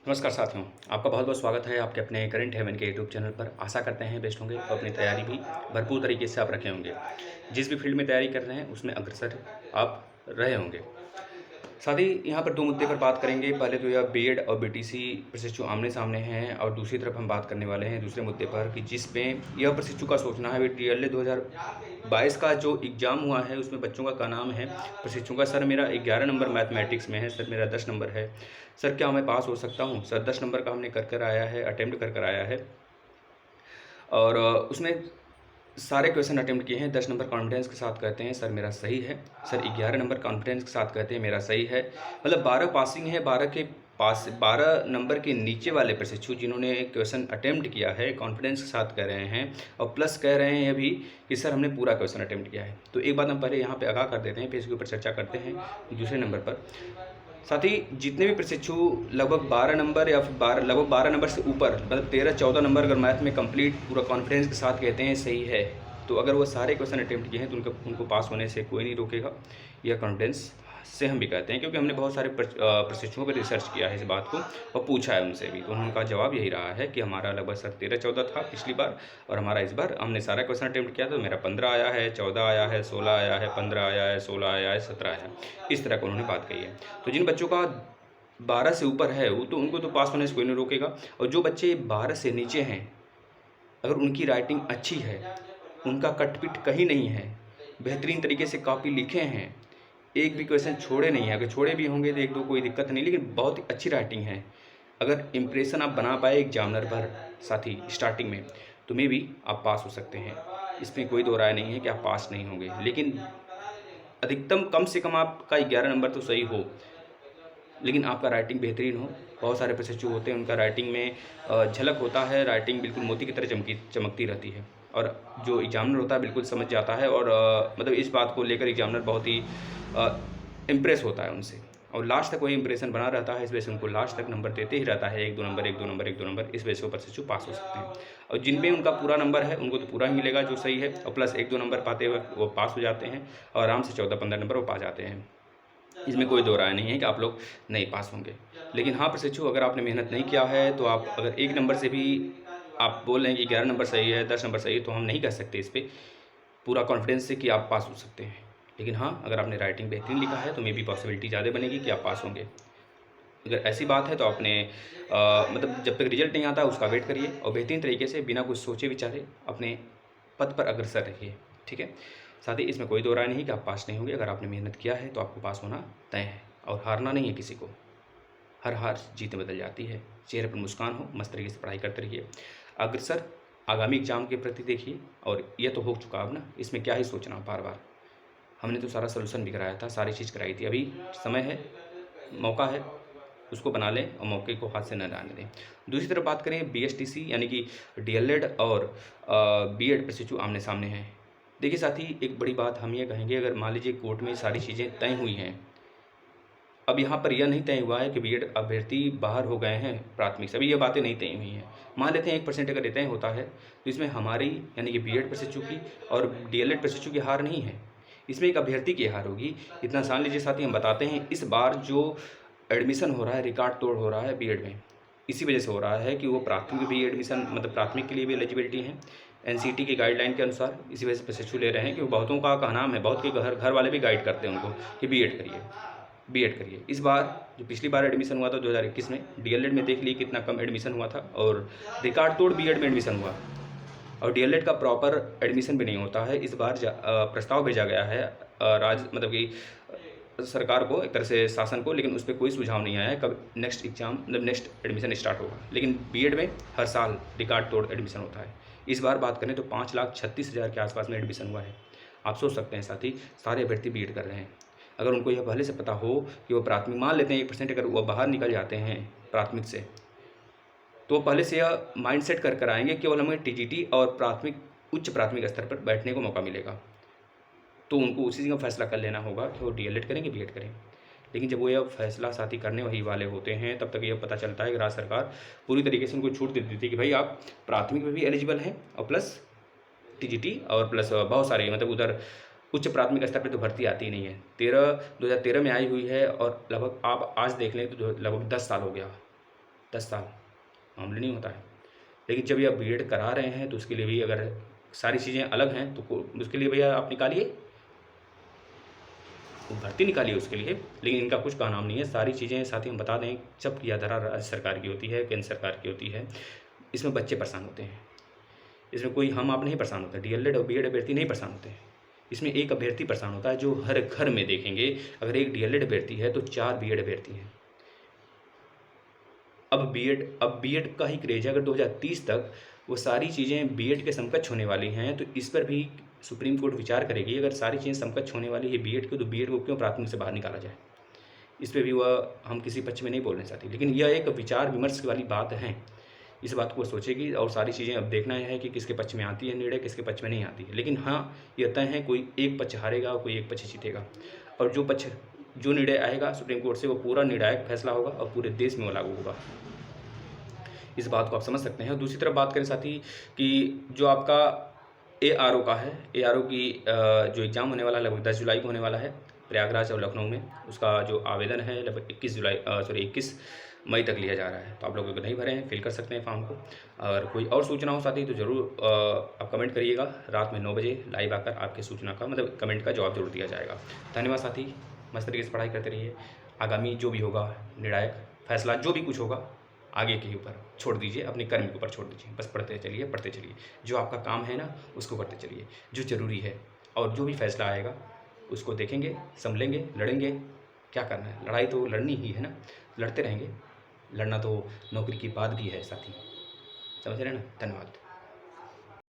नमस्कार साथियों, आपका बहुत बहुत स्वागत है आपके अपने करंट हेवन के यूट्यूब चैनल पर। आशा करते हैं बेस्ट होंगे और अपनी तैयारी भी भरपूर तरीके से आप रखे होंगे। जिस भी फील्ड में तैयारी कर रहे हैं उसमें अग्रसर आप रहे होंगे। साथ ही यहाँ पर दो मुद्दे पर बात करेंगे। पहले तो यह बीएड और बीटीसी प्रशिक्षु आमने-सामने हैं और दूसरी तरफ हम बात करने वाले हैं दूसरे मुद्दे पर कि जिसमें यह प्रशिक्षु का सोचना है डीएलएड 2022 का जो एग्ज़ाम हुआ है उसमें बच्चों का नाम है प्रशिक्षु का, सर मेरा 11 नंबर मैथमेटिक्स में है, सर मेरा 10 नंबर है, सर क्या मैं पास हो सकता हूँ? सर 10 नंबर का हमने कर आया है, अटेम्प्ट कर आया है और उसमें सारे क्वेश्चन अटेम्प्ट किए हैं। 10 नंबर कॉन्फिडेंस के साथ कहते हैं सर मेरा सही है, सर 11 नंबर कॉन्फिडेंस के साथ कहते हैं मेरा सही है। मतलब 12 पासिंग है, 12 के पास 12 नंबर के नीचे वाले प्रशिक्षु जिन्होंने क्वेश्चन अटेम्प्ट किया है कॉन्फिडेंस के साथ कह रहे हैं और प्लस कह रहे हैं अभी कि सर हमने पूरा क्वेश्चन अटेम्प्ट किया है। तो एक बात हम पहले यहाँ पे आगाह कर देते हैं, फिर इसके ऊपर चर्चा करते हैं दूसरे नंबर पर। साथ ही जितने भी प्रशिक्षु लगभग 12 नंबर या फिर लगभग 12 नंबर से ऊपर मतलब 13-14 नंबर अगर मैथ में कंप्लीट पूरा कॉन्फिडेंस के साथ कहते हैं सही है, तो अगर वो सारे क्वेश्चन अटेम्प्ट किए हैं तो उनको पास होने से कोई नहीं रोकेगा। यह कॉन्फिडेंस से हम भी कहते हैं क्योंकि हमने बहुत सारे प्रशिक्षुओं पर रिसर्च किया है इस बात को और पूछा है उनसे भी, तो उनका जवाब यही रहा है कि हमारा लगभग सर 13-14 था पिछली बार और हमारा इस बार हमने सारा क्वेश्चन अटेम्प्ट किया तो मेरा 15 आया है, 14 आया है, 16 आया है, 15 आया है, 16 आया है, 17 आया है। इस तरह का उन्होंने बात कही है। तो जिन बच्चों का 12 से ऊपर है वो तो उनको तो पास होने से कोई नहीं रोकेगा और जो बच्चे 12 से नीचे हैं अगर उनकी राइटिंग अच्छी है, उनका कटपिट कहीं नहीं है, बेहतरीन तरीके से कॉपी लिखे हैं, एक भी क्वेश्चन छोड़े नहीं है, अगर छोड़े भी होंगे तो एक दो कोई दिक्कत नहीं, लेकिन बहुत ही अच्छी राइटिंग है, अगर इम्प्रेशन आप बना पाए एग्जामिनर पर साथ ही स्टार्टिंग में तो मे भी आप पास हो सकते हैं। इसमें कोई दो राय नहीं है कि आप पास नहीं होंगे, लेकिन अधिकतम कम से कम आपका 11 नंबर तो सही हो, लेकिन आपका राइटिंग बेहतरीन हो। बहुत सारे प्रशिक्षु होते हैं उनका राइटिंग में झलक होता है, राइटिंग बिल्कुल मोती की तरह चमकती रहती है और जो एग्जामिनर होता है बिल्कुल समझ जाता है और मतलब इस बात को लेकर एग्जामिनर बहुत ही इम्प्रेस होता है उनसे और लास्ट तक वही इंप्रेशन बना रहता है। इस वजह से उनको लास्ट तक नंबर देते ही रहता है, 1-2 नंबर, 1-2 नंबर, 1-2 नंबर। इस वजह से वो प्रशिक्षु पास हो सकते हैं और जिनमें उनका पूरा नंबर है उनको तो पूरा ही मिलेगा जो सही है और प्लस 1-2 नंबर पाते हुए वो पास हो जाते हैं और आराम से 14-15 नंबर वो पा जाते हैं। इसमें कोई दो राय नहीं है कि आप लोग नहीं पास होंगे, लेकिन हाँ प्रशिक्षु अगर आपने मेहनत नहीं किया है तो आप अगर 1 नंबर से भी आप बोल रहे हैं कि 11 नंबर सही है, 10 नंबर सही है, तो हम नहीं कह सकते इस पे पूरा कॉन्फिडेंस से कि आप पास हो सकते हैं। लेकिन हाँ, अगर आपने राइटिंग बेहतरीन लिखा है तो मे बी पॉसिबिलिटी ज़्यादा बनेगी कि आप पास होंगे। अगर ऐसी बात है तो आपने मतलब जब तक रिजल्ट नहीं आता उसका वेट करिए और बेहतरीन तरीके से बिना कुछ सोचे विचारे अपने पथ पर अग्रसर रहिए, ठीक है। साथ ही इसमें कोई दो राय नहीं कि आप पास नहीं होंगे। अगर आपने मेहनत किया है तो आपको पास होना तय है और हारना नहीं है किसी को। हर हार जीत में बदल जाती है। चेहरे पर मुस्कान हो, मस्त तरीके से पढ़ाई करते रहिए। अग्रसर आगामी एग्जाम के प्रति देखिए और ये तो हो चुका अब ना, इसमें क्या ही सोचना बार बार। हमने तो सारा सोल्यूशन भी कराया था, सारी चीज़ कराई थी, अभी समय है, मौका है, उसको बना लें और मौके को हाथ से न जाने दें। दूसरी तरफ बात करें बीएसटीसी यानी कि डीएलएड और बीएड प्रशिक्षु आमने-सामने हैं। देखिए साथी, एक बड़ी बात हम ये कहेंगे, अगर मान लीजिए कोर्ट में सारी चीज़ें तय हुई हैं, अब यहाँ पर यह नहीं तय हुआ है कि बीएड अभ्यर्थी बाहर हो गए हैं प्राथमिक से, अभी ये बातें नहीं तय हुई हैं। मान लेते हैं 1% अगर ये तय होता है तो इसमें हमारी यानी कि बीएड प्रशिक्षु की और डीएलएड प्रशिक्षु की हार नहीं है, इसमें एक अभ्यर्थी की हार होगी। इतना जान लीजिए साथी, हम बताते हैं इस बार जो एडमिशन हो रहा है रिकॉर्ड तोड़ हो रहा है बीएड में, इसी वजह से हो रहा है कि वो प्राथमिक भी एडमिशन मतलब प्राथमिक के लिए भी एलिजिबिलिटी है एनसीटी की गाइडलाइन के अनुसार। इसी वजह से प्रशिक्षु ले रहे हैं कि बहुतों का कहना है, बहुत के घर वाले भी गाइड करते हैं उनको कि बीएड करिए, बीएड करिए। इस बार जो पिछली बार एडमिशन हुआ था 2021 में, डीएलएड में देख लीजिए कितना कम एडमिशन हुआ था और रिकॉर्ड तोड़ बीएड में एडमिशन हुआ और डीएलएड का प्रॉपर एडमिशन भी नहीं होता है। इस बार प्रस्ताव भेजा गया है मतलब कि सरकार को, एक तरह से शासन को, लेकिन उस पर कोई सुझाव नहीं आया है कब नेक्स्ट एग्जाम मतलब नेक्स्ट एडमिशन स्टार्ट होगा। लेकिन बीएड में हर साल रिकॉर्ड तोड़ एडमिशन होता है। इस बार बात करें तो 5,36,000 के आसपास में एडमिशन हुआ है। आप सोच सकते हैं साथी, सारे अभ्यर्थी बीएड कर रहे हैं। अगर उनको यह पहले से पता हो कि वो प्राथमिक, मान लेते हैं 1% अगर वो बाहर निकल जाते हैं प्राथमिक से, तो पहले से यह माइंड सेट कर आएंगे केवल हमें टीजीटी और प्राथमिक उच्च प्राथमिक स्तर पर बैठने को मौका मिलेगा, तो उनको उसी का फैसला कर लेना होगा कि वो डीएलएड करें कि बीएड करें। लेकिन जब वो यह फैसला साथी करने वही वाले होते हैं तब तक यह पता चलता है कि राज्य सरकार पूरी तरीके से उनको छूट दे देती है कि भाई आप प्राथमिक में भी एलिजिबल हैं और प्लस टीजीटी और प्लस बहुत सारे मतलब उधर उच्च प्राथमिक स्तर पे तो भर्ती आती ही नहीं है। 2013 में आई हुई है और लगभग आप आज देख लें तो लगभग 10 साल हो गया। 10 साल मामूली नहीं होता है। लेकिन जब ये आप बीएड करा रहे हैं तो उसके लिए भी अगर सारी चीज़ें अलग हैं तो उसके लिए भैया आप निकालिए, भर्ती निकालिए उसके लिए। लेकिन इनका कुछ का नाम नहीं है। सारी चीज़ें साथ ही हम बता दें, सब यात्रा राज्य सरकार की होती है, केंद्र सरकार की होती है। इसमें बच्चे परेशान होते हैं, इसमें कोई हम आप नहीं परेशान होते, डीएलएड और बीएड अभ्यर्थी नहीं परेशान होते हैं। इसमें एक अभ्यर्थी परेशान होता है जो हर घर में देखेंगे, अगर एक डीएलएड अभ्यर्थी है तो 4 बीएड अभ्यर्थी हैं। अब बीएड का ही क्रेज है। अगर 2030 तक वो सारी चीज़ें बीएड के समकक्ष होने वाली हैं तो इस पर भी सुप्रीम कोर्ट विचार करेगी। अगर सारी चीज़ें समकक्ष होने वाली है बीएड की तो बीएड को क्यों प्राथमिक से बाहर निकाला जाए। इस पर भी वह हम किसी पक्ष में नहीं बोलना चाहते, लेकिन यह एक विचार विमर्श वाली बात है। इस बात को सोचेगी और सारी चीज़ें अब देखना है कि किसके पक्ष में आती है निर्णय, किसके पक्ष में नहीं आती है। लेकिन हाँ, यह तय है कोई एक पक्ष हारेगा और कोई एक पक्ष जीतेगा, और जो निर्णय आएगा सुप्रीम कोर्ट से वो पूरा निर्णायक फैसला होगा और पूरे देश में वो लागू होगा। इस बात को आप समझ सकते हैं। और दूसरी तरफ बात करें साथी कि जो आपका एआरओ का है, एआरओ की जो एग्ज़ाम होने वाला है लगभग 10 जुलाई को होने वाला है प्रयागराज और लखनऊ में। उसका जो आवेदन है लगभग 21 मई तक लिया जा रहा है। तो आप लोग अगर नहीं भरे हैं फिल कर सकते हैं फॉर्म को। और कोई और सूचना हो साथी तो ज़रूर आप कमेंट करिएगा। रात में 9 बजे लाइव आकर आपके सूचना का मतलब कमेंट का जवाब जरूर दिया जाएगा। धन्यवाद साथी, मस्त तरीके से पढ़ाई करते रहिए। आगामी जो भी होगा निर्णायक फैसला जो भी कुछ होगा आगे के ऊपर छोड़ दीजिए, अपने कर्म के ऊपर छोड़ दीजिए। बस पढ़ते चलिए। जो आपका काम है ना उसको करते चलिए, जो ज़रूरी है। और जो भी फैसला आएगा उसको देखेंगे, संभलेंगे, लड़ेंगे। क्या करना है, लड़ाई तो लड़नी ही है ना, लड़ते रहेंगे। लड़ना तो नौकरी की बात भी है साथी, समझ रहे हैं ना। धन्यवाद।